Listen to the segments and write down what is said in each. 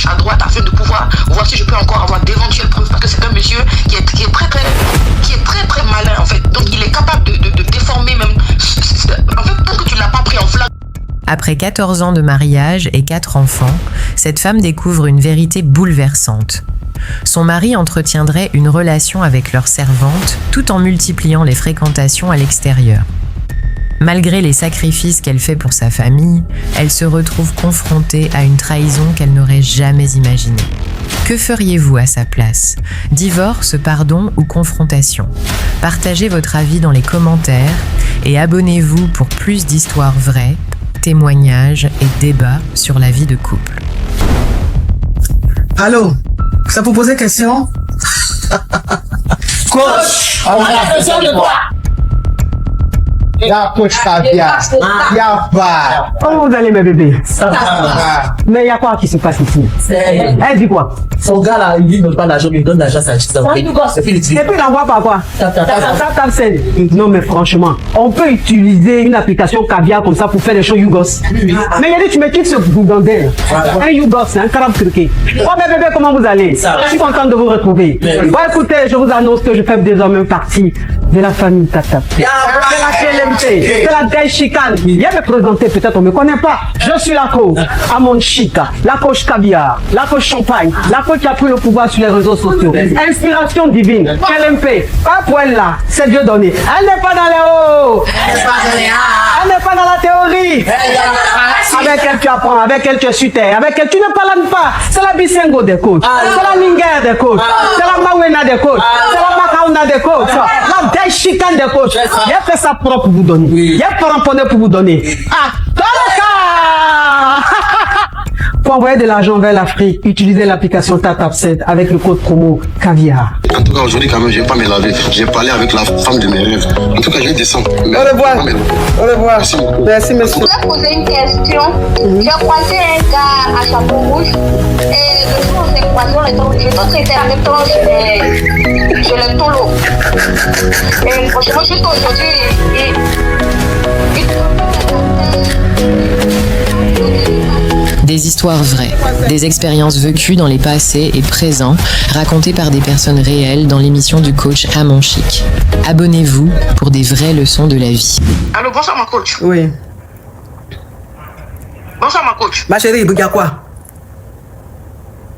gauche, à droite, afin de pouvoir voir si je peux encore avoir d'éventuelles preuves, parce que c'est un monsieur qui est très malin en fait. Donc il est capable de déformer même. En fait, tant que tu l'as pas pris en flagrant. Après 14 ans de mariage et 4 enfants, cette femme découvre une vérité bouleversante. Son mari entretiendrait une relation avec leur servante tout en multipliant les fréquentations à l'extérieur. Malgré les sacrifices qu'elle fait pour sa famille, elle se retrouve confrontée à une trahison qu'elle n'aurait jamais imaginée. Que feriez-vous à sa place? Divorce, pardon ou confrontation? Partagez votre avis dans les commentaires et abonnez-vous pour plus d'histoires vraies, témoignages et débats sur la vie de couple. Allô? Ça vous poser question? Coach, On a besoin de toi. la coach Caviar. Y'a pas. Comment vous allez, mes bébés? Ça va. Mais il y a quoi qui se passe ici? Elle dit quoi? Son gars là, il ne donne pas l'argent, il donne l'argent à sa chiste. C'est fini. Et puis il envoie par quoi? Tap, c'est. Non, mais franchement, on peut utiliser une application Caviar comme ça pour faire des choses YouGos. Mais il a dit, tu me quittes ce bougandais. Un YouGos, c'est un carabe truqué. Oh, mes bébés, comment vous allez? Je suis contente de vous retrouver. Bon, écoutez, je vous annonce que je fais désormais partie de la famille Tata. C'est la KLMT, c'est la Day Chicane. Viens me présenter, peut-être on ne me connaît pas. Je suis la coach Amon Chica, la coach Caviar, la coach Champagne, la coach qui a pris le pouvoir sur les réseaux sociaux. Inspiration divine, KLMP, pas pour elle là, c'est Dieu donné. Elle n'est pas dans les hauts, elle n'est pas dans la théorie. Avec elle tu apprends, avec elle tu es sur terre, avec elle tu ne parles pas. C'est la Bisengo des coachs, c'est la Linger des coachs, c'est la Mawena des coachs, c'est la Makauna des coachs, la Day Chicane des coachs. Il y a fait ça propre pour vous donner. Il y a pas pour vous donner. Ah, pour envoyer de l'argent vers l'Afrique, utilisez l'application TapTapSend avec le code promo Caviar. En tout cas, aujourd'hui, quand même, je ne vais pas me laver. J'ai parlé avec la femme de mes rêves. En tout cas, je vais descendre. Au revoir. Au revoir. Merci beaucoup. Merci, monsieur. Je voulais poser une question. J'ai croisé un gars à chapeau rouge et le jour où on s'est croisé, on était en même temps chez le tolo. Et franchement, juste aujourd'hui, Des histoires vraies, des expériences vécues dans les passés et présents, racontées par des personnes réelles dans l'émission du coach Amon Chic. Abonnez-vous pour des vraies leçons de la vie. Allô, bonsoir ma coach. Oui. Bonsoir ma coach. Ma chérie, il y a quoi?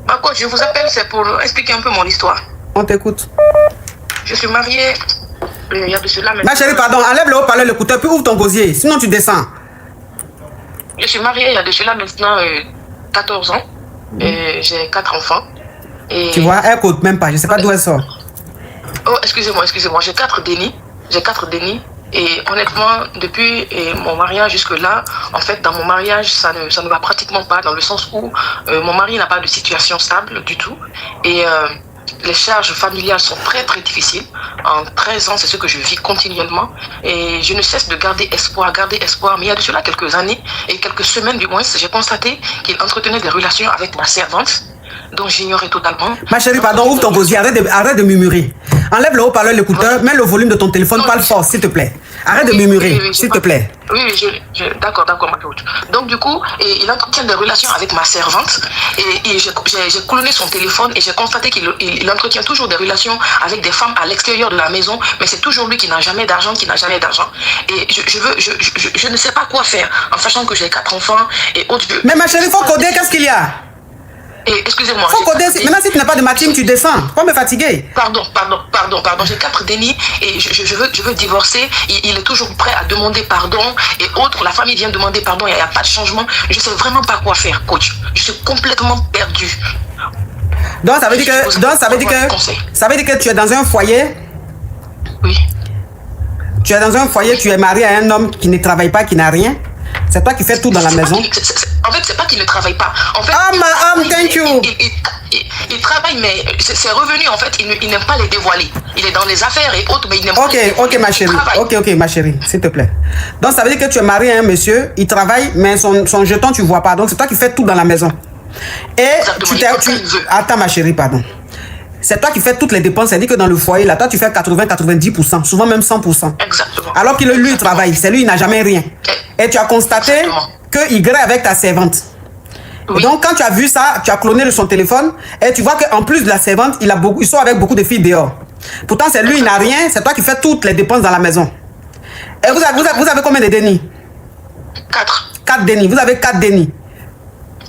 Ma coach, je vous appelle, c'est pour expliquer un peu mon histoire. On t'écoute. Je suis mariée, il y a de cela maintenant. Ma chérie, pardon, enlève le haut-parleur, l'écouteur, puis ouvre ton gosier, sinon tu descends. Je suis mariée il y a de cela maintenant 14 ans. Et j'ai 4 enfants. Et... Tu vois, elle compte même pas, je sais pas d'où elle sort. Oh, excusez-moi. J'ai 4 dénis. Et honnêtement, depuis mon mariage jusque-là, en fait, dans mon mariage, ça ne va pratiquement pas, dans le sens où mon mari n'a pas de situation stable du tout. Et les charges familiales sont très très difficiles. En 13 ans, c'est ce que je vis continuellement. Et je ne cesse de garder espoir. Mais il y a de cela quelques années, et quelques semaines du moins, j'ai constaté qu'il entretenait des relations avec ma servante, dont j'ignorais totalement. Ma chérie, pardon, ouvre ton gosier, arrête de murmurer. Enlève le haut-parleur, l'écouteur, mets le volume de ton téléphone, parle fort, s'il te plaît. Arrête de murmurer, s'il te plaît. Oui, d'accord, ma coach. Donc du coup, il entretient des relations avec ma servante, et j'ai cloné son téléphone, et j'ai constaté qu'il entretient toujours des relations avec des femmes à l'extérieur de la maison, mais c'est toujours lui qui n'a jamais d'argent, Et je ne sais pas quoi faire, en sachant que j'ai 4 enfants, et autres... Mais ma chérie, faut coder, qu'est-ce qu'il y a? Et excusez-moi. Faut coder, maintenant si tu n'as pas de ma team, tu descends. Faut me fatiguer. Pardon. J'ai 4 dénis et je veux divorcer. Il est toujours prêt à demander pardon et autres. La famille vient demander pardon. Il n'y a pas de changement. Je ne sais vraiment pas quoi faire, coach. Je suis complètement perdu. Donc ça veut dire que tu es dans un foyer. Oui. Tu es dans un foyer, tu es marié à un homme qui ne travaille pas, qui n'a rien. C'est toi qui fais tout dans la maison. En fait, c'est pas qu'il ne travaille pas. En fait, thank you. Il travaille, mais ses revenus, en fait, il n'aime pas les dévoiler. Il est dans les affaires et autres, mais il n'aime pas les dévoiler. Ok, ma chérie, s'il te plaît. Donc, ça veut dire que tu es marié à un monsieur, il travaille, mais son jeton, tu vois pas. Donc, c'est toi qui fais tout dans la maison. Et Attends, ma chérie, pardon. C'est toi qui fais toutes les dépenses. C'est-à-dire que dans le foyer, là, toi, tu fais 80-90%, souvent même 100%. Exactement. Alors qu'il lui, il travaille. C'est lui, il n'a jamais rien. Et tu as constaté qu'il grée avec ta servante. Oui. Donc, quand tu as vu ça, tu as cloné son téléphone et tu vois qu'en plus de la servante, il sort avec beaucoup de filles dehors. Pourtant, c'est lui, il n'a rien, c'est toi qui fais toutes les dépenses dans la maison. Et vous avez combien de dénis? 4. 4 dénis. Vous avez 4 dénis.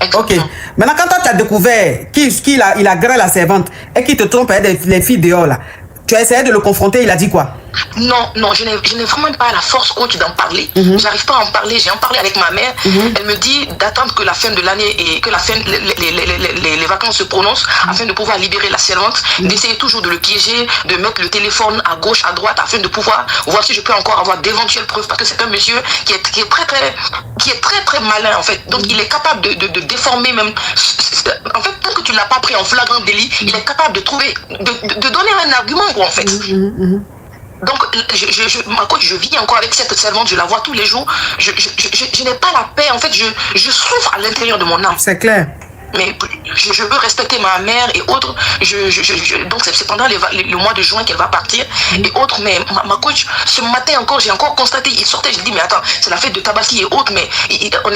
Exactement. Ok. Maintenant, quand toi, tu as découvert qu'il agrée la servante et qu'il te trompe avec les filles dehors, là, tu as essayé de le confronter, il a dit quoi? Non, je n'ai vraiment pas la force, coach, d'en parler. J'arrive pas à en parler. J'ai en parlé avec ma mère. Elle me dit d'attendre que la fin de l'année et que les vacances se prononcent afin de pouvoir libérer la servante, d'essayer toujours de le piéger, de mettre le téléphone à gauche, à droite, afin de pouvoir voir si je peux encore avoir d'éventuelles preuves, parce que c'est un monsieur qui est très malin, en fait. Donc, il est capable de déformer même. En fait, tant que tu l'as pas pris en flagrant délit, il est capable de trouver, de donner un argument, quoi, en fait. Donc, ma coach, je vis encore avec cette servante, je la vois tous les jours. Je n'ai pas la paix, en fait, je souffre à l'intérieur de mon âme. C'est clair. Mais je veux respecter ma mère et autres. Donc, c'est pendant le mois de juin qu'elle va partir et autres. Mais ma coach, ce matin encore, j'ai encore constaté, il sortait, je dis, mais attends, c'est la fête de Tabaski et autres, mais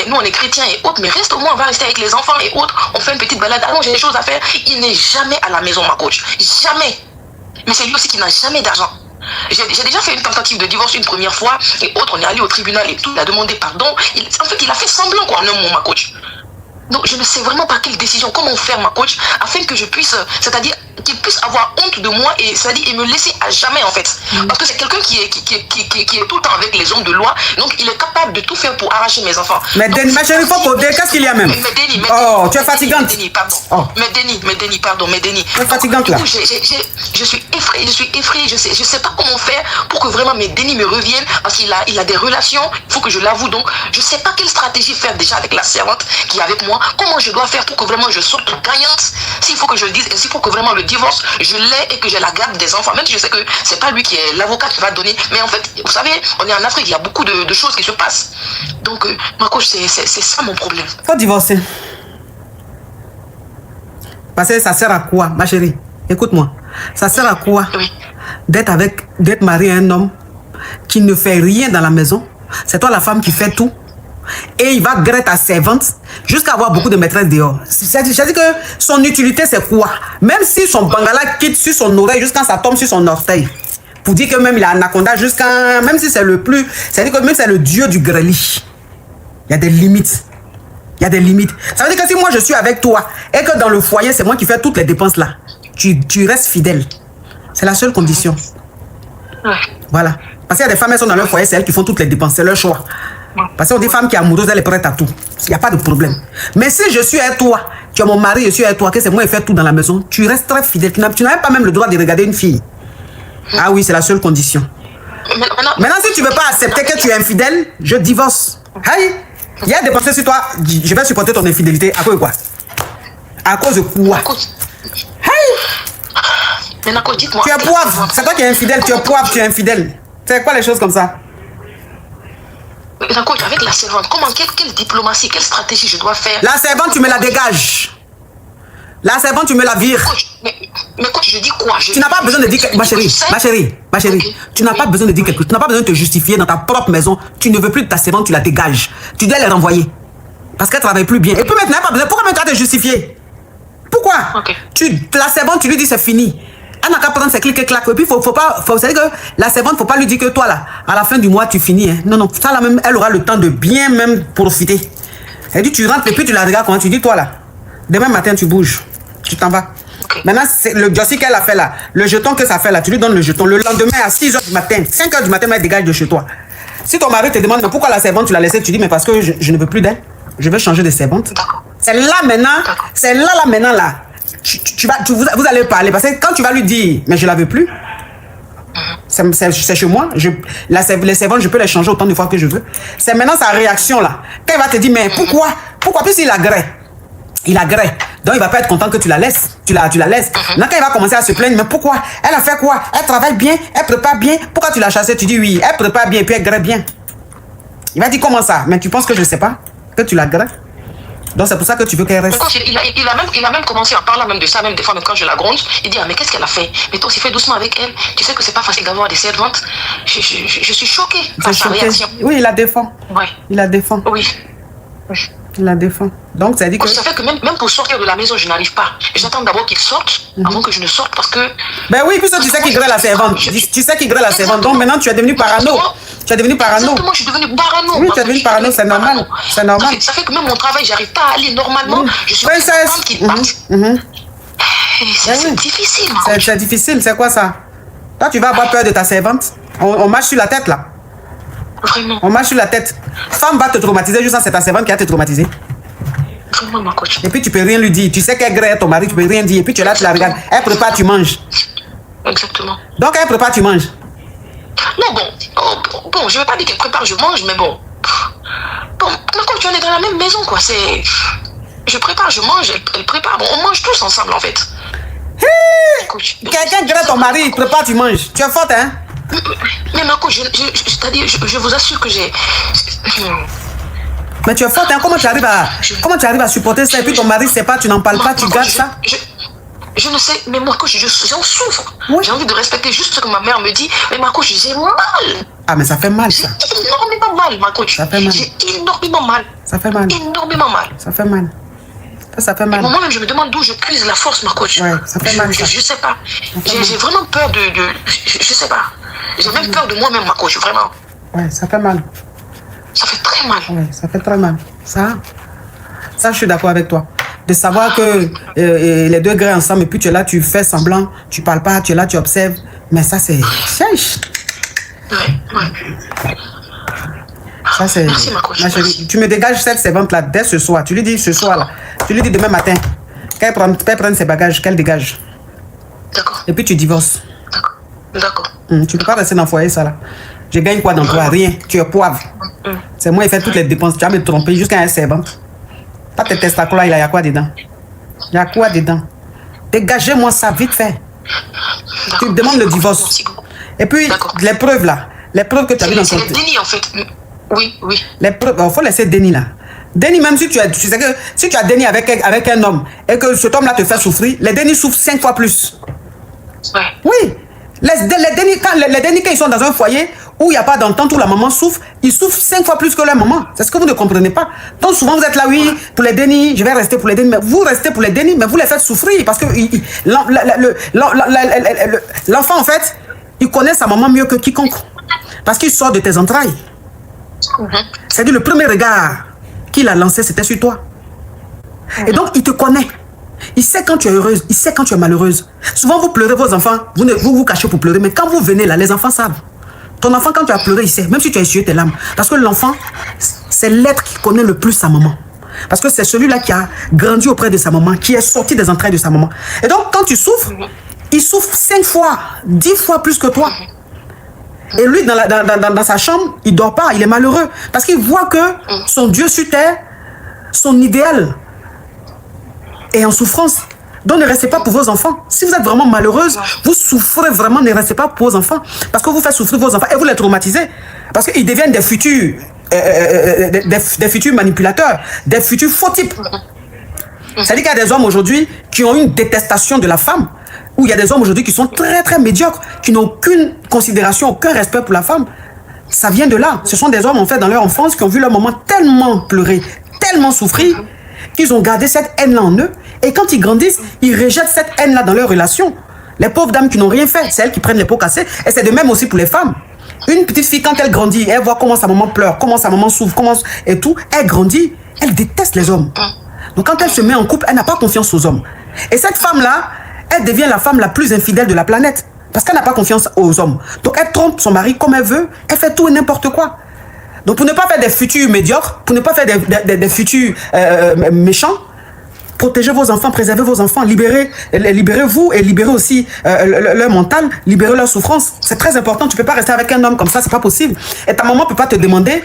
nous, on est chrétiens et autres, mais reste au moins, on va rester avec les enfants et autres. On fait une petite balade. Ah non, j'ai des choses à faire. Il n'est jamais à la maison, ma coach. Jamais. Mais c'est lui aussi qui n'a jamais d'argent. J'ai déjà fait une tentative de divorce une première fois et autre, on est allé au tribunal et tout, il a demandé pardon. En fait, il a fait semblant, quoi, en un mot, ma coach. Donc, je ne sais vraiment pas quelle décision, comment faire, ma coach, afin que je puisse, c'est-à-dire qu'il puisse avoir honte de moi et, c'est-à-dire, et me laisser à jamais, en fait. Parce que c'est quelqu'un qui est tout le temps avec les hommes de loi, donc il est capable de tout faire pour arracher mes enfants. Mais Denis, ma chérie, qu'est-ce qu'il y a même? Oh, tu es fatigante. Denis, pardon. Oh. Mais Denis. Tu es fatigante, là. Je suis effrayée, je sais pas comment faire pour que vraiment mes Denis me reviennent, parce qu'il a des relations, il faut que je l'avoue, donc je sais pas quelle stratégie faire déjà avec la servante qui est avec moi. Comment je dois faire pour que vraiment je sorte gagnante? S'il faut que je le dise, et s'il faut que vraiment le divorce, je l'ai et que je la garde des enfants. Même si je sais que c'est pas lui qui est l'avocat qui va donner. Mais en fait, vous savez, on est en Afrique, il y a beaucoup de choses qui se passent. Donc, ma coach, c'est ça mon problème. Faut divorcer. Parce que ça sert à quoi, ma chérie? Écoute-moi. Ça sert à quoi d'être marié à un homme qui ne fait rien dans la maison? C'est toi la femme qui fait tout. Et il va griller ta servante jusqu'à avoir beaucoup de maîtresses dehors. C'est-à-dire que son utilité, c'est quoi? Même si son bangala quitte sur son oreille jusqu'à ça tombe sur son orteil. Pour dire que même il a un anaconda jusqu'à... Même si c'est le plus... C'est-à-dire que même c'est le dieu du greli. Il y a des limites. Il y a des limites. Ça veut dire que si moi je suis avec toi et que dans le foyer, c'est moi qui fais toutes les dépenses là, tu restes fidèle. C'est la seule condition. Voilà. Parce qu'il y a des femmes, elles sont dans leur foyer, c'est elles qui font toutes les dépenses. C'est leur choix. Parce qu'on dit femme qui est amoureuse, elle est prête à tout. Il n'y a pas de problème. Mais si je suis avec toi, tu es mon mari, je suis avec toi, que c'est moi qui fais tout dans la maison, tu restes très fidèle. Tu n'as pas même le droit de regarder une fille. Ah oui, c'est la seule condition. Maintenant, si tu ne veux pas accepter que tu es infidèle, je divorce. Hey, il y a des pensées sur toi, je vais supporter ton infidélité. À cause de quoi? À cause de quoi? Hey! Mais dites-moi. Tu es poivre, c'est toi qui es infidèle, tu es poivre, tu es infidèle. C'est quoi les choses comme ça? D'accord, avec la servante, quelle diplomatie, quelle stratégie je dois faire? La servante, tu me la dégages. La servante, tu me la vires. Mais coach, je dis quoi? Tu n'as pas besoin de dire... Ma chérie, okay. Tu n'as pas besoin de dire quelque chose. Tu n'as pas besoin de te justifier dans ta propre maison. Tu ne veux plus de ta servante, tu la dégages. Tu dois la renvoyer. Parce qu'elle ne travaille plus bien. Et puis maintenant, pas besoin. Pourquoi maintenant tu vas te justifier? Pourquoi? La servante, tu lui dis c'est fini. Elle n'a qu'à prendre ses clics et claques. Et puis, faut pas, c'est-à-dire que la servante, faut pas lui dire que toi, là, à la fin du mois, tu finis. Hein. Non, ça, là, même, elle aura le temps de bien même profiter. Elle dit, tu rentres et puis tu la regardes quand tu dis, toi, là, demain matin, tu bouges. Tu t'en vas. Maintenant, c'est le jossi qu'elle a fait là, le jeton que ça fait là, tu lui donnes le jeton. Le lendemain, à 6h du matin, 5h du matin, elle dégage de chez toi. Si ton mari te demande, mais pourquoi la servante, tu l'as laissée, tu dis, mais parce que je ne veux plus d'elle. Je vais changer de servante. C'est là maintenant, là. Vous allez parler parce que quand tu vas lui dire mais je la veux plus, c'est chez moi, les servantes je peux les changer autant de fois que je veux. C'est maintenant sa réaction là quand il va te dire mais pourquoi plus il agrée, donc il va pas être content que tu la laisses, tu la laisses. Là quand il va commencer à se plaindre mais pourquoi, elle a fait quoi, elle travaille bien, elle prépare bien, pourquoi tu l'as chassée, tu dis oui, elle prépare bien et puis elle grée bien. Il va dire comment ça, mais tu penses que je sais pas que tu la grées? Donc c'est pour ça que tu veux qu'elle reste. Il a même commencé à parler même de ça, même des fois, même quand je la gronde, il dit, ah, mais qu'est-ce qu'elle a fait? Mais toi aussi, fais doucement avec elle. Tu sais que c'est pas facile d'avoir des servantes. Je suis choquée par sa réaction. Oui, il la défend. Ouais. Il la défend. Oui. Il la défend. Donc, ça dit que... Ça fait que même pour sortir de la maison, je n'arrive pas. J'attends d'abord qu'il sorte avant que je ne sorte parce que... Ben oui, puisque tu sais qu'il grêle la servante. Tu sais qu'il grêle la servante. Donc maintenant, tu es devenu parano. Tu es devenu parano. Exactement, je suis devenu parano. Oui, tu es devenu parano, c'est normal. C'est normal. Ça fait que même mon travail, j'arrive pas à aller normalement. Je suis Princesse. C'est difficile. C'est difficile, c'est quoi ça? Toi, tu vas avoir peur de ta servante. On marche sur la tête, là. Vraiment. On marche sur la tête. Femme va te traumatiser, juste ça, c'est ta servante qui va te traumatiser. Vraiment, ma coach. Et puis, tu peux rien lui dire. Tu sais qu'elle grêle ton mari, tu peux rien dire. Et puis, tu es là, tu la regardes. Elle prépare, tu manges. Exactement. Donc, elle prépare, tu manges. Non, bon, je vais pas dire qu'elle prépare, je mange, mais bon. Bon, quand tu en es dans la même maison, quoi, c'est... Je prépare, je mange, elle prépare. Bon, on mange tous ensemble, en fait. Quelqu'un grêle ton mari, il prépare, tu manges. Tu es forte, hein? Mais ma coach, c'est-à-dire, je vous assure que j'ai... Mais tu es forte, hein? Comment tu arrives à supporter ça? Et puis ton mari sait pas, tu n'en parles pas, tu gardes ça? Je ne sais, mais moi, coach, j'en souffre. Oui. J'ai envie de respecter juste ce que ma mère me dit. Mais ma coach, j'ai mal. Ah, mais ça fait mal, ça. J'ai énormément mal, ma coach. Ça fait mal. J'ai énormément mal. Ça fait mal. Énormément mal. Ça fait mal. Ça fait mal. Moi-même, je me demande d'où je puise la force, ma coach. Ouais, ça fait mal. Je sais pas. J'ai vraiment peur de... Je sais pas. J'ai même peur de moi-même, ma coach, vraiment. Ouais, ça fait mal. Ça fait très mal. Ouais, ça fait très mal. Ça, je suis d'accord avec toi. De savoir que les deux grès ensemble, et puis tu es là, tu fais semblant, tu parles pas, tu es là, tu observes. Mais ça, c'est... Ouais. Ça, c'est... Merci, ma coach. Ma chérie, tu me dégages cette servante-là dès ce soir. Tu lui dis ce soir-là. Tu lui dis demain matin. Qu'elle prenne ses bagages, qu'elle dégage. D'accord. Et puis tu divorces. D'accord. Tu ne peux pas rester dans le foyer, ça là. Je gagne quoi dans toi? Rien. Tu es poivre. C'est moi qui fais toutes les dépenses. Tu vas me tromper jusqu'à un servante. Pas tes testacolas là, il y a quoi dedans? Il y a quoi dedans? Dégagez-moi ça, vite fait. Tu me demandes le divorce. Et puis, les preuves là. Les preuves que tu as vues dans ton... C'est le déni, en fait. Oui. Les preuves, il faut laisser déni là. Déni, même si tu sais que si tu as déni avec un homme et que cet homme là te fait souffrir, les dénis souffrent 5 fois plus. Ouais. Oui. Les dénis, quand ils sont dans un foyer où il n'y a pas d'entente, où la maman souffre, ils souffrent 5 fois plus que leur maman. C'est ce que vous ne comprenez pas. Donc souvent vous êtes là, oui, pour les dénis, je vais rester pour les dénis. Mais vous restez pour les dénis, mais vous les faites souffrir. Parce que l'enfant, en fait, il connaît sa maman mieux que quiconque. Parce qu'il sort de tes entrailles. C'est-à-dire le premier regard qu'il a lancé, c'était sur toi. Et donc, il te connaît. Il sait quand tu es heureuse, il sait quand tu es malheureuse. Souvent, vous pleurez vos enfants, vous cachez pour pleurer, mais quand vous venez là, les enfants savent. Ton enfant, quand tu as pleuré, il sait, même si tu as essuyé tes larmes. Parce que l'enfant, c'est l'être qui connaît le plus sa maman. Parce que c'est celui-là qui a grandi auprès de sa maman, qui est sorti des entrailles de sa maman. Et donc, quand tu souffres, il souffre 5 fois, 10 fois plus que toi. Et lui, dans sa chambre, il ne dort pas, il est malheureux. Parce qu'il voit que son Dieu sur terre, son idéal, est en souffrance. Donc ne restez pas pour vos enfants. Si vous êtes vraiment malheureuse, vous souffrez vraiment, ne restez pas pour vos enfants. Parce que vous faites souffrir vos enfants et vous les traumatisez. Parce qu'ils deviennent des futurs, des futurs manipulateurs, des futurs faux types. C'est-à-dire qu'il y a des hommes aujourd'hui qui ont une détestation de la femme, ou il y a des hommes aujourd'hui qui sont très très médiocres, qui n'ont aucune considération, aucun respect pour la femme. Ça vient de là. Ce sont des hommes en fait dans leur enfance qui ont vu leur maman tellement pleurer, tellement souffrir, qu'ils ont gardé cette haine-là en eux. Et quand ils grandissent, ils rejettent cette haine-là dans leur relation. Les pauvres dames qui n'ont rien fait, c'est elles qui prennent les pots cassés. Et c'est de même aussi pour les femmes. Une petite fille, quand elle grandit, elle voit comment sa maman pleure, comment sa maman souffre, et tout, elle grandit, elle déteste les hommes. Donc quand elle se met en couple, elle n'a pas confiance aux hommes. Et cette femme-là, elle devient la femme la plus infidèle de la planète. Parce qu'elle n'a pas confiance aux hommes. Donc elle trompe son mari comme elle veut, elle fait tout et n'importe quoi. Donc pour ne pas faire des futurs médiocres, pour ne pas faire des futurs méchants, protégez vos enfants, préservez vos enfants, libérez-vous et libérez aussi leur mental, libérez leur souffrance. C'est très important, tu ne peux pas rester avec un homme comme ça, c'est pas possible. Et ta maman ne peut pas te demander,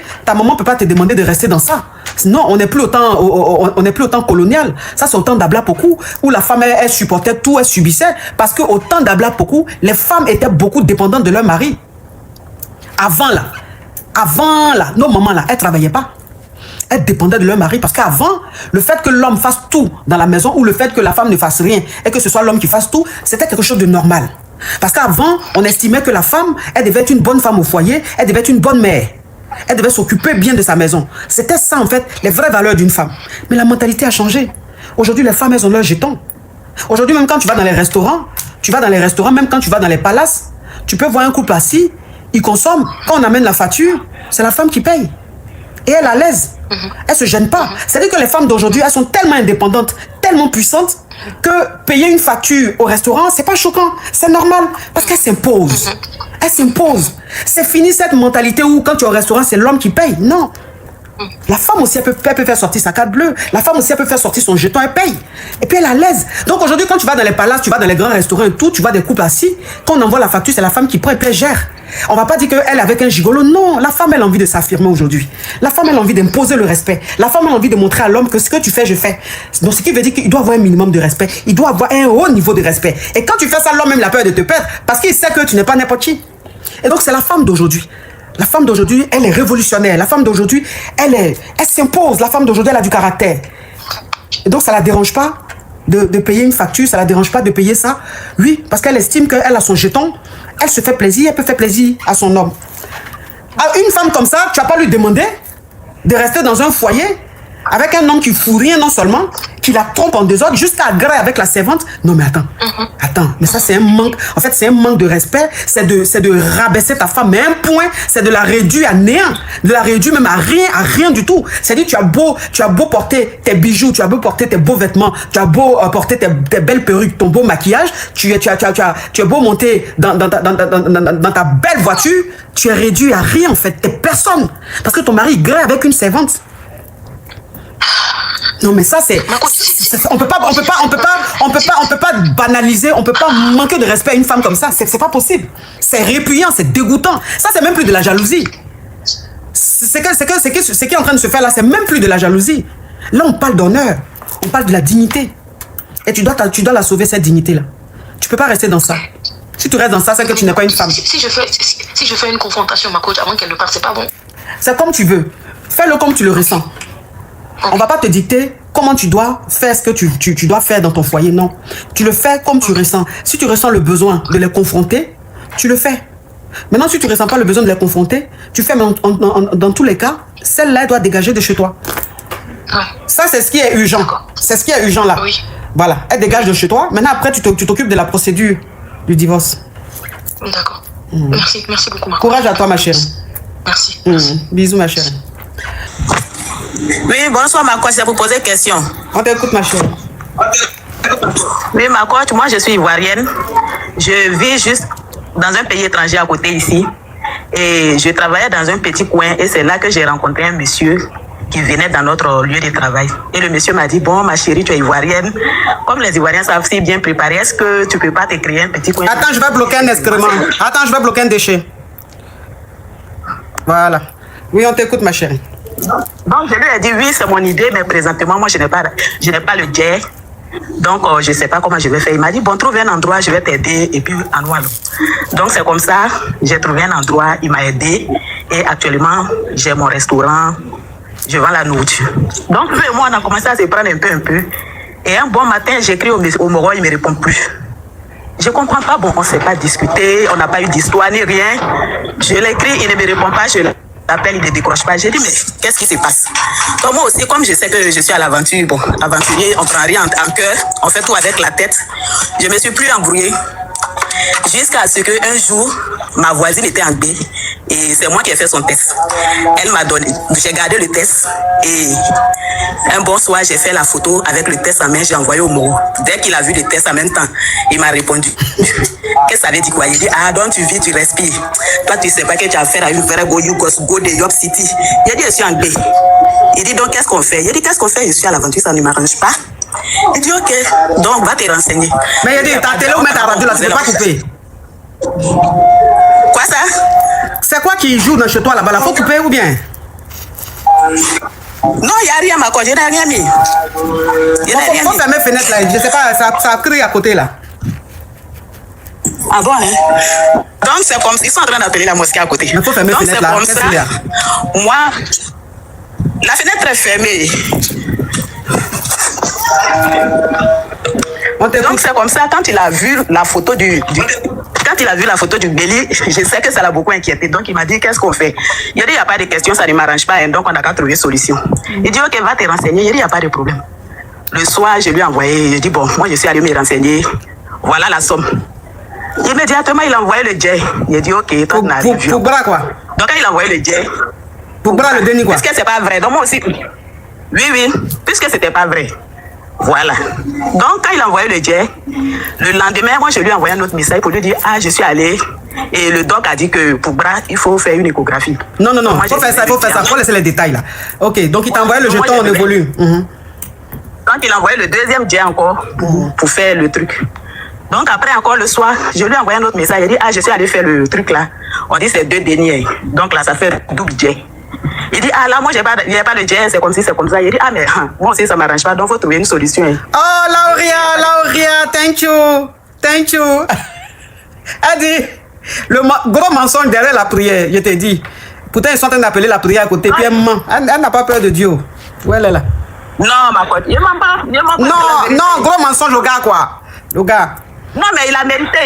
de rester dans ça. Sinon, on n'est plus autant colonial. Ça, c'est au temps d'Abla Pokou, où la femme, elle supportait tout, elle subissait. Parce qu'au temps d'Abla Pokou, les femmes étaient beaucoup dépendantes de leur mari. Avant là, nos mamans là, elles ne travaillaient pas. Elles dépendaient de leur mari parce qu'avant, le fait que l'homme fasse tout dans la maison ou le fait que la femme ne fasse rien et que ce soit l'homme qui fasse tout, c'était quelque chose de normal. Parce qu'avant, on estimait que la femme, elle devait être une bonne femme au foyer, elle devait être une bonne mère. Elle devait s'occuper bien de sa maison. C'était ça, en fait, les vraies valeurs d'une femme. Mais la mentalité a changé. Aujourd'hui, les femmes, elles ont leur jeton. Aujourd'hui, même quand tu vas dans les restaurants, même quand tu vas dans les palaces, tu peux voir un couple assis, ils consomment. Quand on amène la facture, c'est la femme qui paye. Et elle est à l'aise. Elle ne se gêne pas. C'est-à-dire que les femmes d'aujourd'hui, elles sont tellement indépendantes, tellement puissantes, que payer une facture au restaurant, c'est pas choquant. C'est normal. Parce qu'elles s'imposent. Elles s'imposent. C'est fini cette mentalité où quand tu es au restaurant, c'est l'homme qui paye. Non. La femme aussi, elle peut faire sortir sa carte bleue. La femme aussi, elle peut faire sortir son jeton, elle paye. Et puis elle est à l'aise. Donc aujourd'hui, quand tu vas dans les palaces, tu vas dans les grands restaurants et tout, tu vois des couples assis. Quand on envoie la facture, c'est la femme qui prend et puis elle gère. On va pas dire qu'elle est avec un gigolo. Non, la femme, elle a envie de s'affirmer aujourd'hui. La femme, elle a envie d'imposer le respect. La femme, elle a envie de montrer à l'homme que ce que tu fais, je fais. Donc ce qui veut dire qu'il doit avoir un minimum de respect. Il doit avoir un haut niveau de respect. Et quand tu fais ça, l'homme même a peur de te perdre parce qu'il sait que tu n'es pas n'importe qui. Et donc c'est la femme d'aujourd'hui. La femme d'aujourd'hui, elle est révolutionnaire. La femme d'aujourd'hui, elle s'impose. La femme d'aujourd'hui, elle a du caractère. Et donc, ça ne la dérange pas de payer une facture. Ça ne la dérange pas de payer ça. Oui, parce qu'elle estime qu'elle a son jeton. Elle se fait plaisir. Elle peut faire plaisir à son homme. À une femme comme ça, tu ne vas pas lui demander de rester dans un foyer avec un homme qui fout rien non seulement, qui la trompe en désordre, jusqu'à agréer avec la servante. Non mais attends, mais ça c'est un manque, en fait c'est un manque de respect, c'est de rabaisser ta femme, mais un point, c'est de la réduire à néant, de la réduire même à rien du tout. C'est-à-dire tu as beau porter tes bijoux, tu as beau porter tes beaux vêtements, tu as beau porter tes belles perruques, ton beau maquillage, tu as beau monter dans ta belle voiture, tu es réduit à rien en fait, t'es personne. Parce que ton mari grée avec une servante. Non mais ça c'est on peut pas banaliser, on peut pas manquer de respect à une femme comme ça, c'est pas possible. C'est répugnant, c'est dégoûtant. Ça c'est même plus de la jalousie. Ce qui est en train de se faire là, c'est même plus de la jalousie. Là on parle d'honneur, on parle de la dignité. Et tu dois la sauver cette dignité là. Tu peux pas rester dans ça. Si tu restes dans ça, c'est que tu n'es pas une femme. Si je fais une confrontation, ma coach, avant qu'elle ne parte, c'est pas bon. C'est comme tu veux. Fais-le comme tu le ressens. On va pas te dicter comment tu dois faire ce que tu dois faire dans ton foyer, non. Tu le fais comme tu ressens. Si tu ressens le besoin de les confronter, tu le fais. Maintenant, si tu ne ressens pas le besoin de les confronter, tu fais, mais dans tous les cas, celle-là, elle doit dégager de chez toi. Ça, c'est ce qui est urgent. C'est ce qui est urgent là. Oui. Voilà, elle dégage de chez toi. Maintenant, après, tu t'occupes de la procédure du divorce. D'accord. Merci beaucoup, ma courage à toi, ma chérie. Merci. Bisous, ma chérie. Oui, bonsoir ma coach, c'est pour poser question. On t'écoute ma chérie. Oui ma coach, moi je suis ivoirienne. Je vis juste dans un pays étranger à côté ici. Et je travaillais dans un petit coin et c'est là que j'ai rencontré un monsieur qui venait dans notre lieu de travail. Et le monsieur m'a dit, bon ma chérie, tu es ivoirienne. Comme les Ivoiriens savent si bien préparer, est-ce que tu peux pas te créer un petit coin? Attends, je vais bloquer un excrément. Attends, je vais bloquer un déchet. Voilà. Oui, on t'écoute ma chérie. Donc je lui ai dit oui c'est mon idée mais présentement moi je n'ai pas le jet, donc je ne sais pas comment je vais faire. Il m'a dit bon trouve un endroit, je vais t'aider et puis en voilà. Donc c'est comme ça, j'ai trouvé un endroit, il m'a aidé et actuellement j'ai mon restaurant, je vends la nourriture. Donc lui et moi on a commencé à se prendre un peu et un bon matin j'écris au Moro, il ne me répond plus. Je comprends pas, bon on ne s'est pas discuté, on n'a pas eu d'histoire ni rien. Je l'écris, il ne me répond pas, je l'appelle, il ne décroche pas. J'ai dit, mais qu'est-ce qui se passe? Donc moi aussi, comme je sais que je suis à l'aventure, bon, aventurier, on prend rien en cœur, on fait tout avec la tête. Je me suis plus embrouillée. Jusqu'à ce qu'un jour, ma voisine était en baie et c'est moi qui ai fait son test. Elle m'a donné, j'ai gardé le test et un bon soir, j'ai fait la photo avec le test en main, j'ai envoyé au Moro. Dès qu'il a vu le test en même temps, il m'a répondu. Qu'est-ce que ça veut dire quoi? Il dit, ah donc tu vis, tu respires. Toi tu sais pas que tu as affaire à une vraie go de York City. Il dit, je suis en baie. Il dit, donc qu'est-ce qu'on fait? Il dit, qu'est-ce qu'on fait? Je suis à l'aventure, ça ne m'arrange pas. Il dit, ok, donc va te renseigner. Mais il dit, ta télé ou mettre ta radio là, tu ne peux pas couper. Quoi ça? C'est quoi qui joue dans chez toi là-bas? Faut couper ou bien? Non, il n'y a rien, ma coach, je n'ai rien mis. Il faut fermer fenêtre là, je sais pas, ça crie à côté là. Ah bon, hein? Donc c'est comme ils sont en train d'appeler la mosquée à côté. Il faut fermer la fenêtre là, qu'est-ce qu'il y a? Moi, la fenêtre est fermée. Donc c'est comme ça, quand il a vu la photo quand il a vu la photo du Béli, je sais que ça l'a beaucoup inquiété. Donc, il m'a dit, qu'est-ce qu'on fait? Il a dit, il n'y a pas de question, ça ne m'arrange pas. Hein, donc, on n'a qu'à trouver solution. Il dit, ok, va te renseigner. Il dit, il n'y a pas de problème. Le soir, je lui ai envoyé, je dis, bon, moi, je suis allé me renseigner. Voilà la somme. Immédiatement, il a envoyé le jet. Il a dit, ok, toi, pour bras, quoi. Donc, quand il a envoyé le jet. Pour bras, le déni, quoi. Puisque c'est pas vrai. Donc, moi aussi. Oui, puisque c'était pas vrai. Voilà. Donc, quand il a envoyé le jet, le lendemain, moi, je lui ai envoyé un autre message pour lui dire, ah, je suis allé. Et le doc a dit que pour bras, il faut faire une échographie. Non, il faut faire ça, il faut laisser les détails, là. Ok, donc il t'a envoyé le jeton en évolue. Quand il a envoyé le deuxième jet encore pour faire le truc. Donc, après, encore le soir, je lui ai envoyé un autre message. Il dit, ah, je suis allé faire le truc, là. On dit, c'est 2 deniers. Donc, là, ça fait double jet. Il dit, ah là, moi, il n'y a pas de jet, c'est comme ci, c'est comme ça. Il dit, ah, mais moi aussi, ça ne m'arrange pas, donc il faut trouver une solution. Hein. Oh, Lauria, thank you. Elle dit, le gros mensonge derrière la prière, je t'ai dit. Pourtant, ils sont en train d'appeler la prière à côté, puis elle n'a pas peur de Dieu. Où elle est là? Non, ma pote, il m'a pas. Non, gros mensonge au gars, quoi. Le gars. Non, mais il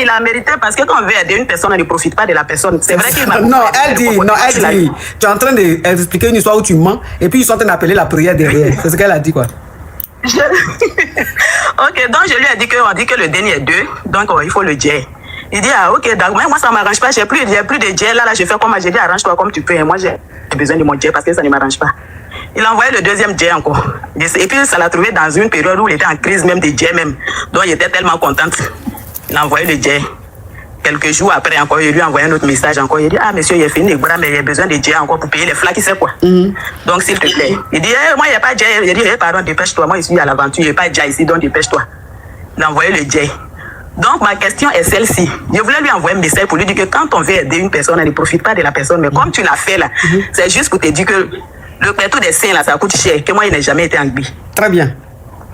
a mérité parce que quand on veut aider une personne, on ne profite pas de la personne. C'est vrai qu'il m'a... Non, elle dit, tu es en train d'expliquer une histoire où tu mens, et puis ils sont en train d'appeler la prière derrière. C'est ce qu'elle a dit, quoi. Ok, donc je lui ai dit on dit que le dernier est 2, donc il faut le jet. Il dit, ah, ok, d'accord, mais moi ça ne m'arrange pas, j'ai plus de jet, là, je fais comme j'ai dit, arrange-toi comme tu peux, et moi j'ai besoin de mon jet parce que ça ne m'arrange pas. Il a envoyé le deuxième jet encore. Et puis ça l'a trouvé dans une période où il était en crise même de jet même. Donc il était tellement content. Il a envoyé le jet. Quelques jours après encore, il lui a envoyé un autre message encore. Il dit, ah monsieur, il a fini les bras, mais il a besoin de jet encore pour payer les flaques, il sait quoi. Donc s'il te plaît. Il dit, moi il n'y a pas de jet. Il dit, pardon, dépêche-toi, moi je suis à l'aventure, il n'y a pas de jet ici, donc dépêche-toi. Il a envoyé le jet. Donc ma question est celle-ci. Je voulais lui envoyer un message pour lui dire que quand on veut aider une personne, on ne profite pas de la personne. Mais comme tu l'as fait là, c'est juste pour te dire que le plateau des seins là, ça coûte cher, que moi il n'a jamais été en Gbi. Très bien.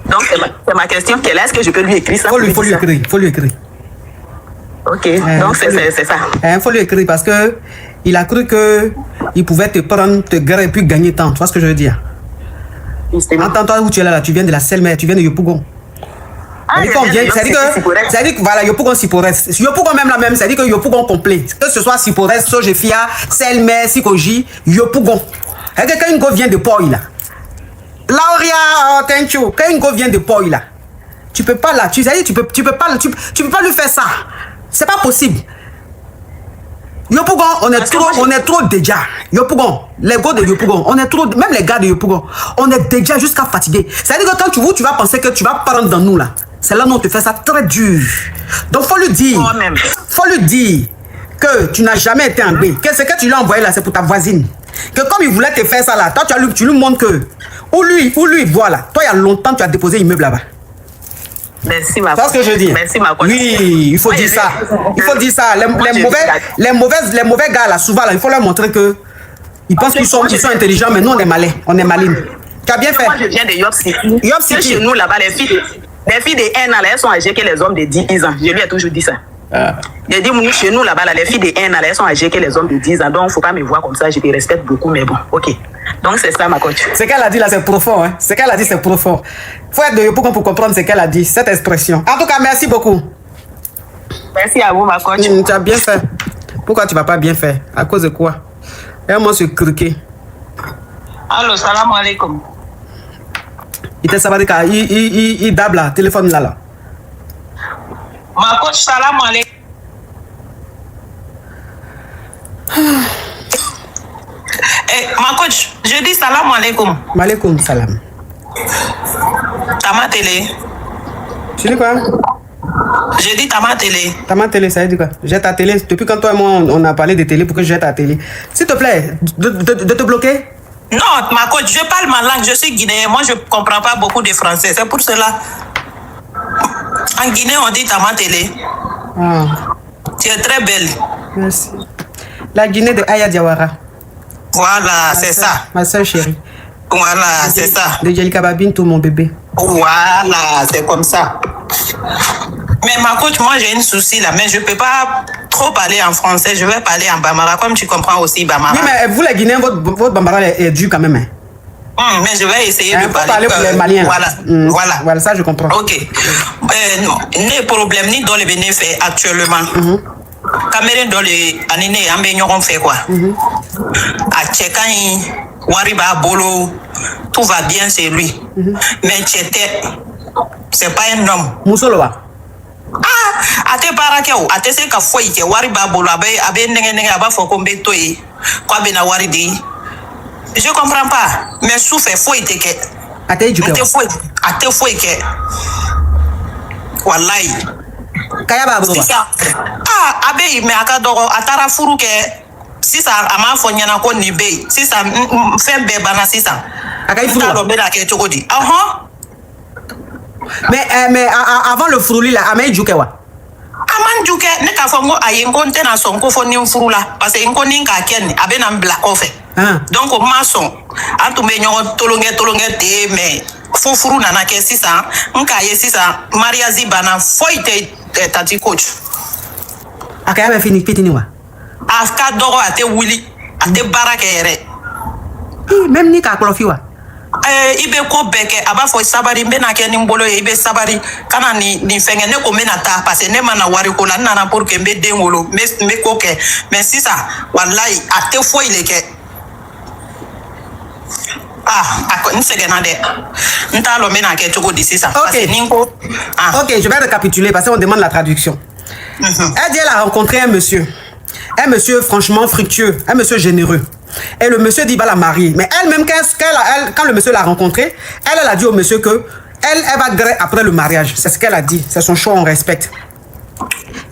Donc c'est ma question, est-ce que je peux lui écrire ça? Faut lui écrire. Ok, donc c'est ça. Il faut lui écrire parce que il a cru que il pouvait te prendre, te griller et puis gagner temps. Tu vois ce que je veux dire? Entends-toi où tu es là, tu viens de la Selmer, tu viens de Yopougon. C'est-à-dire que voilà, Yopougon Sipores. Yopougon même la même, c'est-à-dire que Yopougon complet. Que ce soit Sipores, Sojefia, Selmer, Sikoji, Yopougon. Et que quand une go vient de Poi là, Lauria, thank you. Quand une go vient de Poi là, tu peux pas là, tu peux pas lui faire ça. C'est pas possible. Yopougon, on est trop déjà. Yopougon, les gars de Yopougon, on est trop, même les gars de Yopougon, on est déjà jusqu'à fatigué. C'est-à-dire que quand tu vas penser que tu vas prendre dans nous là, c'est là où on te fait ça très dur. Donc faut lui dire que tu n'as jamais été en B. Que ce que tu lui as envoyé là, c'est pour ta voisine. Que comme il voulait te faire ça là, toi tu lui montres que où lui voilà. Toi il y a longtemps tu as déposé immeuble là-bas. Merci ma coach. C'est ce que je dis. Merci ma coach. Oui, il faut dire ça. Il faut dire ça. Les mauvais gars là, souvent là, il faut leur montrer que ils pensent qu'ils sont intelligents, mais nous on est malins, on est malines. Tu as bien fait. Moi je viens de York City. Chez nous là-bas, les filles de 1 an là, elles sont âgées que les hommes de 10 ans. Je lui ai toujours dit ça. J'ai dit, chez nous là-bas, les filles de 1 an, elles sont âgées que les hommes de 10 ans. Donc, il ne faut pas me voir comme ça. Je te respecte beaucoup, mais bon, ok. Donc, c'est ça, ma coach. Ce qu'elle a dit là, c'est profond. Hein? Ce qu'elle a dit, c'est profond. Il faut être de Yopougon pour comprendre ce qu'elle a dit, cette expression. En tout cas, merci beaucoup. Merci à vous, ma coach. Tu as bien fait. Pourquoi tu ne vas pas bien faire? À cause de quoi? Aide-moi se criquer. Allô, salam alaikum. Il te savait qu'il dab là, téléphone là. Ma coach, salam alaikum. Ma coach, je dis salam alaikum. Malaikum salam. Tama télé. Tu dis quoi? Je dis Tama télé. Tama télé, ça veut dire quoi? J'ai ta télé. Depuis quand toi et moi on a parlé de télé pour que je jette ta télé. S'il te plaît, de te bloquer? Non, ma coach, je parle ma langue, je suis guinéen. Moi, je ne comprends pas beaucoup de français. C'est pour cela. En Guinée, on dit Tama télé. Ah. Tu es très belle. Merci. La Guinée de Aya Diawara. Voilà, c'est ça. Ma soeur chérie. Voilà, c'est ça. De Jelika Babine, tout mon bébé. Voilà, c'est comme ça. Mais ma coach, moi j'ai un souci là, mais je ne peux pas trop parler en français. Je vais parler en Bambara, comme tu comprends aussi Bambara. Oui, mais vous les Guinéens, votre Bambara est dur quand même. Hein? Mais je vais essayer de parler pour les Maliens. Voilà. Voilà, ça je comprends. Ok. Ni problème, ni dans les bénéfices actuellement. Cameroun dans les années en baignon fait quoi. À Tchekan, Wariba Bolo, tout va bien, c'est lui. Mais Tcheté, c'est pas un homme. Moussoloa. Ah, à tes parents, à tes c'est qu'à foi, que Wariba Bolo, abe n'engagé à bas faut qu'on bête toi, quoi ben à Waridi. Je comprends pas, mais souffle faut être que. À tes foi, que. Wallahi. Kayaba Bolo. Ah, abe, mais à Kadoro, à Tarafuru que. Si ça a ma foi, y'en a qu'on y bé. Si ça fait bébana, si ça. Mais avant le frouli là, Amé Djoukewa. Aman Djouke, ne ka fongo a yengonte na son ko foni furula. Parce que yengoni ka ken, abe na mbla ofe. Donc au maçon, antu me nyon tolonge te, mais fo furu na na ke si ça. Nka ye si ça, Maria Zibana, foite tati coach. Akaya fini pitiniwa. Afka doro ate wuli ate baraka ere même ni ka klofiwa ibe ko beke aba fo sabari mbena ke ni mbolo ibe sabari kana ni fenge ne ko mena ta parce ne mana wari ko la nana pour que mbe dengolo me ko ke mais si ça wallahi ate fo ile ke ako nsegena de ntalo mena ke toko disi ça parce que ninko OK, je vais récapituler parce qu'on demande la traduction. Elle dit elle a rencontré un monsieur franchement fructueux, un monsieur généreux. Et le monsieur dit, bah la marier. Mais elle-même, quand le monsieur l'a rencontré, elle a dit au monsieur que elle va gré après le mariage. C'est ce qu'elle a dit. C'est son choix, on respecte.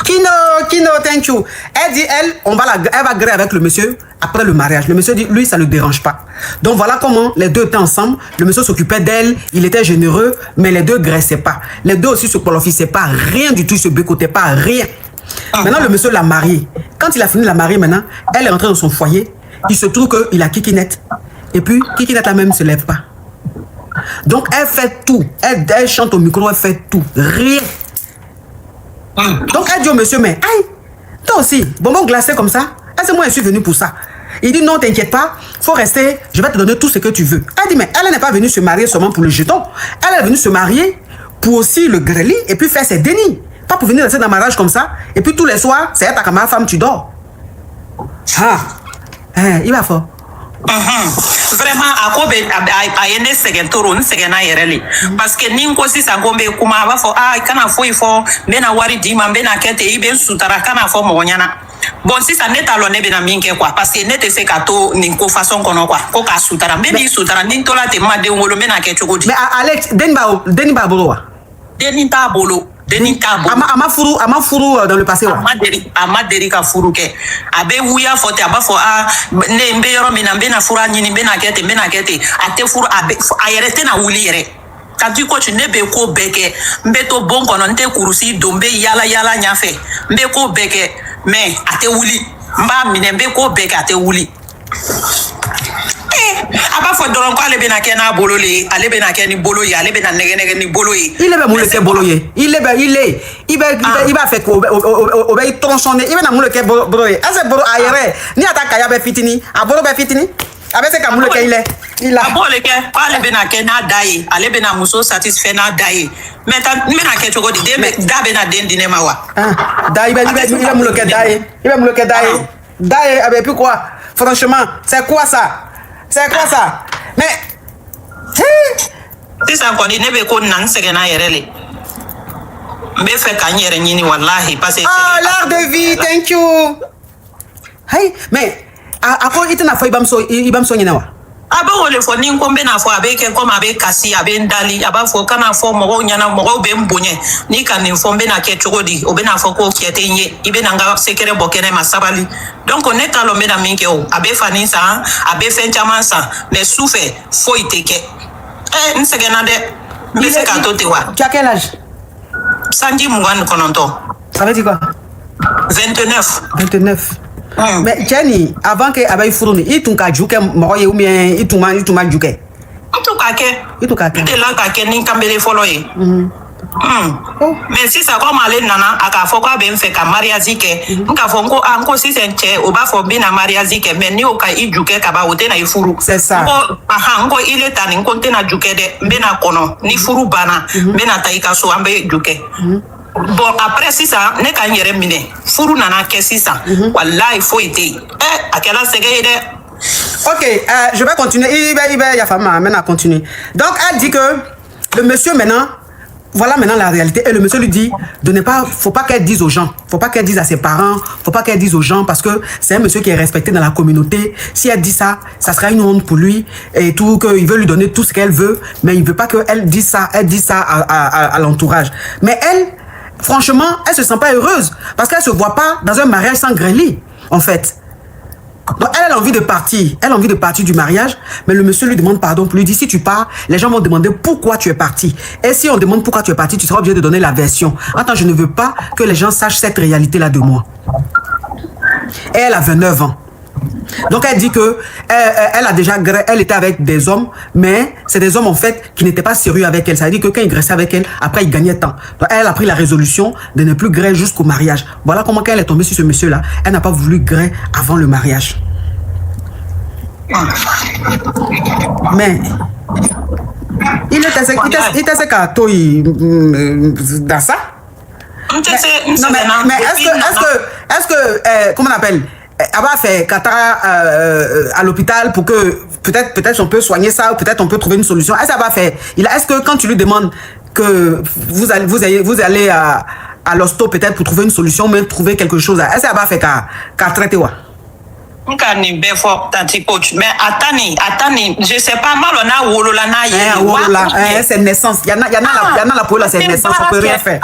Kino, thank you. Elle dit, elle va gré avec le monsieur après le mariage. Le monsieur dit, lui, ça ne le dérange pas. Donc voilà comment les deux étaient ensemble. Le monsieur s'occupait d'elle, il était généreux, mais les deux graissaient pas. Les deux aussi se qualifiaient pas, rien du tout, se bécotaient pas, rien. Maintenant, le monsieur l'a mariée. Quand il a fini de la marier, maintenant, elle est rentrée dans son foyer. Il se trouve qu'il a Kikinette. Et puis, Kikinette elle-même ne se lève pas. Donc, elle fait tout. Elle chante au micro, elle fait tout. Rien. Donc, elle dit au monsieur, mais, aïe, toi aussi, bonbon glacé comme ça. Elle dit, moi, je suis venue pour ça. Il dit, non, t'inquiète pas, faut rester, je vais te donner tout ce que tu veux. Elle dit, mais elle n'est pas venue se marier seulement pour le jeton. Elle est venue se marier pour aussi le grêlis et puis faire ses dénis. Pas pour venir rester dans le mariage comme ça. Et puis tous les soirs, c'est ta camarade femme, tu dors. Il va fort. Vraiment, à quoi a yene segentoro, segena yereli. Parce que ninko si sa gombe kuma va fo kana fo ifo bena wari dima bena kete iben sutara kana fo monyana. Bon si ça n'est talonné bena minke quoi parce que nete se kato ninko façon kono quoi ko ka sutara beni sutara nintola te ma de ngolo bena ke chogodi. Mais Alex, Deniba bolo. Denita bolo. Ama furu dans le passé. Amaderi ka furu ke. Abe wuya fote aba fo ne mbe yoro mina mbe na fura nyini mbe na kete ate furu abe ayerete na wuli yere. Quand tu coach ne be ko beke mbe to bon kono nte kurusi dombe yala nyafe mbe ko beke mais ate wuli mba mine mbe ko beke ate wuli. Aba fo doron ko ale bena kena bolole ale bena keni boloye ale bena nege ni boloye il est moule ke boloye il va faire ko obey tronçonner il va na moule ke boloye ase bolo ayere ni ataka ya be fitini abolo be fitini abe se ka moule ke il a abole ke ale bena kena dai ale bena muso satisfait na dai maintenant mena ke choko de da bena dendine mawa dai il va moule ke dai abe puis quoi franchement c'est quoi ça. Mais si ça qu'on ne be ko nan segena yerele. Mbe fe kanyere nyini wallahi parce que l'art de vie, thank you. Hey, mais à quoi il na fo ibam so nyina wa. Aba wole fo ni nkombe na fo abe ke comme abe kasi abe ndali aba fo kana fo mogo nyana mogo be mbonye ni kan info mbe na ke chogodi obe na fo ko kiete nye ibe na nga sekere bokene masabali donc on est alombe na minke o abe fani sa abe fenchama sa mais souffre fo iteke nsegena de mbe se ka tote wa. Tu as quel âge? Sanji mungwan kononto. Ça veut dire quoi? 29. Mais Jenny, avant que abaye furuni, il ka juke moye ou bien il tuma juke. Il là ka ken ni kambele foloye. Mais si ça comme aller nana aka foko ben fait ka mariage ke nka fonko anko si senche oba fo bina mariage ke mais ni oka i juke ka ba wote na ifuru. C'est ça. Ngo il est tani konte na juke de bena kono ni furu bana bena taika so ambe juke. Bon, après, si ça, n'est qu'à y reminer. Fourou nana, qu'est-ce que ça? Voilà, il faut aider. À quelle heure c'est que Ok, je vais continuer. Il y a femme, maintenant à continuer. Donc, elle dit que le monsieur maintenant, voilà maintenant la réalité. Et le monsieur lui dit de ne pas, faut pas qu'elle dise aux gens, faut pas qu'elle dise à ses parents, faut pas qu'elle dise aux gens parce que c'est un monsieur qui est respecté dans la communauté. Si elle dit ça, ça sera une honte pour lui et tout, qu'il veut lui donner tout ce qu'elle veut, mais il veut pas qu'elle dise ça, à l'entourage. Mais elle, franchement, elle se sent pas heureuse parce qu'elle se voit pas dans un mariage sans grêlis, en fait. Donc elle a envie de partir, du mariage, mais le monsieur lui demande pardon, lui dit si tu pars, les gens vont demander pourquoi tu es parti. Et si on demande pourquoi tu es parti, tu seras obligé de donner la version. Attends, je ne veux pas que les gens sachent cette réalité-là de moi. Et elle a 29 ans. Donc elle dit que elle était avec des hommes, mais c'est des hommes en fait qui n'étaient pas sérieux avec elle. Ça veut dire que quand ils graissaient avec elle, après ils gagnaient temps. Donc elle a pris la résolution de ne plus griller jusqu'au mariage. Voilà comment quand elle est tombée sur ce monsieur-là, elle n'a pas voulu griller avant le mariage. Mais il était carton dans ça. Mais est-ce que comment on appelle? Elle va faire Qatar à l'hôpital pour que peut-être on peut soigner ça ou peut-être on peut trouver une solution. Est-ce qu'elle va faire? Est-ce que quand tu lui demandes que vous allez à l'hosto peut-être pour trouver une solution, même trouver quelque chose, est-ce qu'elle va faire qu'à traiter quoi? Mais attendez, je sais pas mal on a wolola c'est naissance. Il y en a la poule, c'est naissance, on peut rien faire.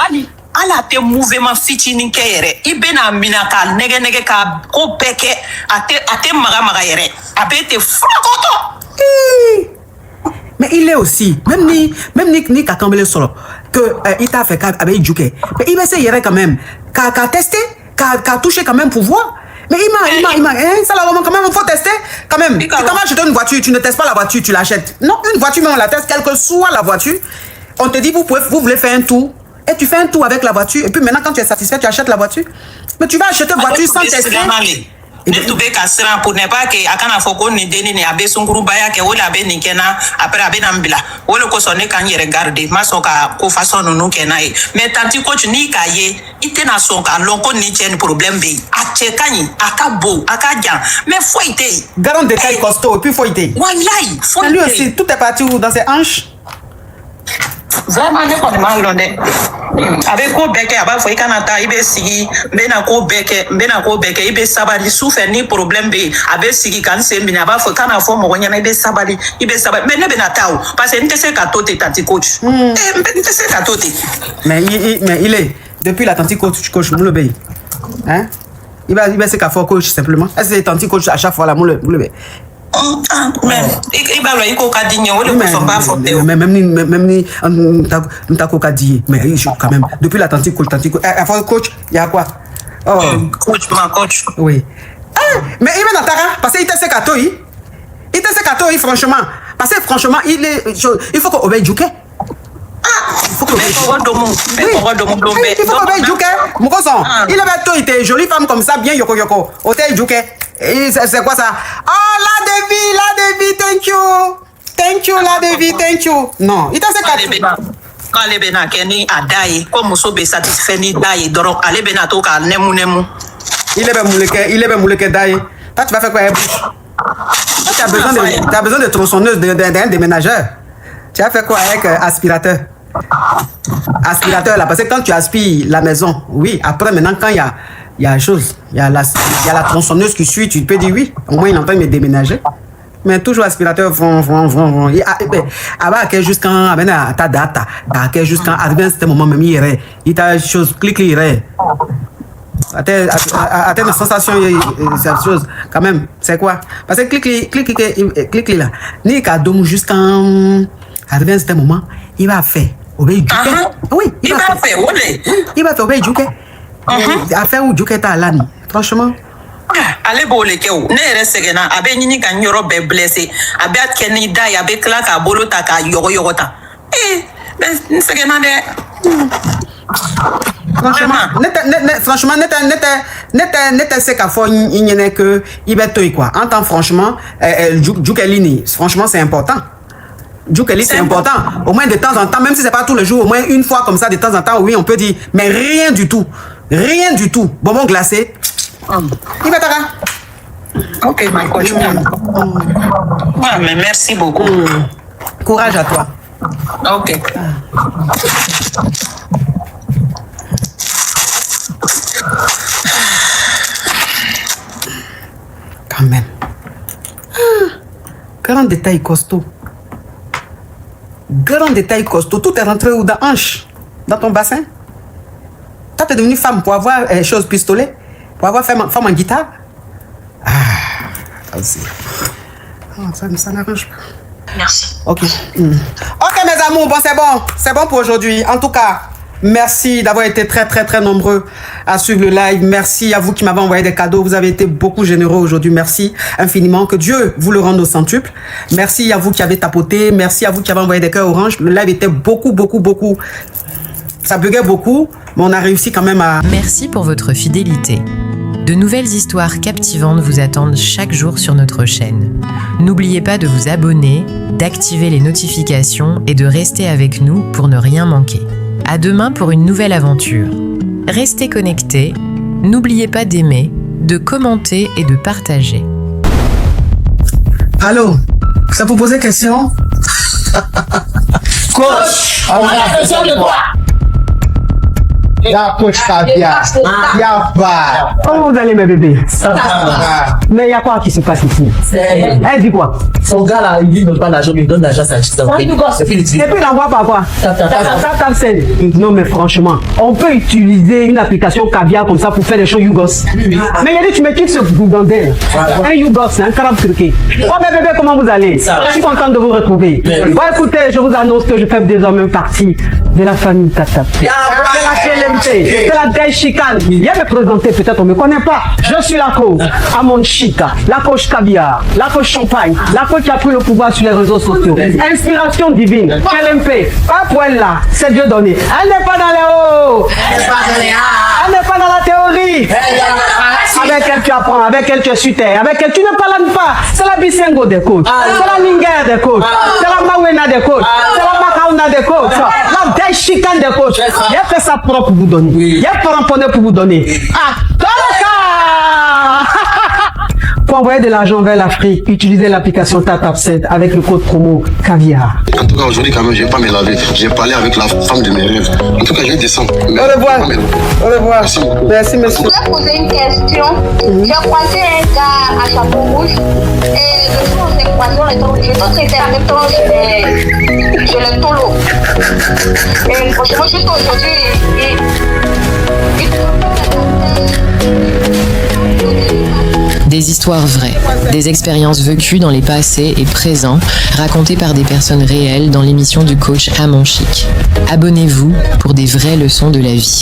Ala te mouvement fitinin kere ibena minaka nege ka ko beke ate maga yere abete frakoto. Mais il est aussi même ni ka kambele solo que il t'a fait avec Djouké, mais il va essayer quand même qu'a tester qu'a toucher quand même pour voir. Mais il m'a ça là quand même il faut tester quand même. Quand tu achètes une voiture, tu ne testes pas la voiture, tu l'achètes. Non, une voiture mais on la teste quelle que soit la voiture. On te dit vous voulez faire un tour. Et tu fais un tour avec la voiture, et puis maintenant, quand tu es satisfait, tu achètes la voiture. Mais tu vas acheter une voiture sans tester. Ne tu be kasira pour ne pas que akana foko ni deni ni abe sunguru baya ke wala be ni kena après abe nambila wala ko sonne kan y regarder masoka ko façon no kena e mais tanti coach ni kaye itena sonka lonko ni tien problème be ache kanyi akabo akajan mais faut ite garant détail costaud et puis faut ite wallahi faut lui aussi tout est parti dans ses hanches. Vraiment ne ko malonde avec ko beke aba fo ikana ta ibe sigi bena ko beke ibe sabali souffre ni problème be abe sigi kan se mbina aba fo kana fo mo nyana ibe sabali mais ne bena taw parce que ntese ka tote tanti coach ntese ka tote mais il est depuis la tanti coach Moulebe hein il va se ka fo coach simplement est-ce que tanti coach à chaque fois la Moulebe mais il va le ko kadinyo wala ko so ba fo même ni ntako kadiye mais quand même depuis la tanti coach il y a quoi coach oui mais il va n'atara parce que il te se katoi franchement parce que franchement il faut qu'on obéisse Djouké. Il faut que il avait tout été jolie femme comme ça bien yoko hôtel Djouké. C'est quoi ça? Oh la Devi, thank you la Devi, thank you. Non, il t'a fait quand les bena keni adai comme so be satisfait ni dai doro ale bena to ka nemu il est mouleke dai. Toi tu vas faire quoi? Tu as besoin de tronçonneuse d'un déménageur. Tu as fait quoi avec aspirateur là parce que quand tu aspires la maison, oui, après maintenant quand il y a chose, il y a la tronçonneuse qui suit, tu peux dire oui, au moins il entend me déménager. Mais toujours aspirateur vont. Jusqu'en ta data, jusqu'en arrivé à ce moment même il t'a chose clic irait. À tes sensations, cette chose quand même, c'est quoi? Parce que clic là, ni cadeau jusqu'en arrivé à ce moment, il va faire obéir Djouké. Oui, il va faire obéir Djouké. Affaire où Djouké t'a l'année, franchement. Ale bole ke o ne yɛrɛ sɛgɛnna a bɛ ɲini ka yɔrɔ bɛɛ blessé a bɛ kɛ ni da ye a bɛ tila k'a bolo ta k'a yɔgɔyɔgɔ ta n sɛgɛnna dɛ. Franchement, n'était se k'a fɔ i ɲɛnɛ que i bɛ to yen quoi. En tant franchement, Djouké Lini, franchement c'est important. Kelly, c'est important. Au moins de temps en temps, même si c'est pas tous les jours, au moins une fois comme ça, de temps en temps, oui, on peut dire. Mais rien du tout. Rien du tout. Bonbon glacé. Il va t'arrêter. Ok, my coach. Ouais, mais merci beaucoup. Courage à toi. Ok. Quand même. Grand détail costaud. Grand détail costaud. Tout est rentré où dans hanche? Dans ton bassin? Toi, t'es devenue femme pour avoir chose pistolet? Pour avoir femme en guitare? Aussi. Ça n'arrange pas. Merci. Ok. Ok, mes amours, bon, c'est bon. C'est bon pour aujourd'hui. En tout cas, merci d'avoir été très, très, très nombreux à suivre le live. Merci à vous qui m'avez envoyé des cadeaux. Vous avez été beaucoup généreux aujourd'hui. Merci infiniment. Que Dieu vous le rende au centuple. Merci à vous qui avez tapoté. Merci à vous qui avez envoyé des cœurs orange. Le live était beaucoup, beaucoup, beaucoup. Ça buguait beaucoup, mais on a réussi quand même à... Merci pour votre fidélité. De nouvelles histoires captivantes vous attendent chaque jour sur notre chaîne. N'oubliez pas de vous abonner, d'activer les notifications et de rester avec nous pour ne rien manquer. À demain pour une nouvelle aventure. Restez connectés, n'oubliez pas d'aimer, de commenter et de partager. Allô, ça vous posait question? Coach, on a besoin de toi. Y'a coach Caviar. Y'a pas. Comment vous allez, mes bébés? Ça va. Mais il y a quoi qui se passe ici? Elle dit quoi? Son gars là, il ne donne pas l'argent, mais il donne l'argent à sa petite. Et puis il envoie par quoi? Non, mais franchement, on peut utiliser une application Caviar comme ça pour faire des shows Yougos. Mais il a dit, tu me quittes ce boudandel. Un Yougos, un carabe turqué. Oh, mes bébés, comment vous allez? Je suis content de vous retrouver. Bon, écoutez, je vous annonce que je fais désormais partie de la famille Tata. C'est la Gaï Chicane. Viens me présenter, peut-être on ne me connaît pas. Je suis la coach Amon Chica, la coach Caviar, la coach Champagne, la coach qui a pris le pouvoir sur les réseaux sociaux. Inspiration divine, LMP, pas pour elle là, c'est Dieu donné. Elle n'est pas dans les hauts, elle n'est pas dans la théorie. Avec elle tu apprends, avec elle tu es sur terre, avec elle tu ne parles pas. C'est la Bisengo des coachs, c'est la Linger des coachs, c'est la Mawena des coachs, c'est la Makauna des coachs, la Gaï Chicane des coachs. Il a fait sa propre vous donner. Il y a pas remponné pour vous donner. Ah, pour envoyer de l'argent vers l'Afrique, utilisez l'application TapTapSend avec le code promo Caviar. En tout cas, aujourd'hui, quand même, je ne vais pas me laver. J'ai parlé avec la femme de mes rêves. En tout cas, je vais descendre. Au revoir. Au revoir. Merci beaucoup. Merci, monsieur. Je voulais poser une question. J'ai croisé un gars à chapeau rouge et le jour où on s'est croisé, on était traité en même temps chez le tolo. Et franchement, juste aujourd'hui, Des histoires vraies, des expériences vécues dans les passés et présents, racontées par des personnes réelles dans l'émission du coach Amon Chic. Abonnez-vous pour des vraies leçons de la vie.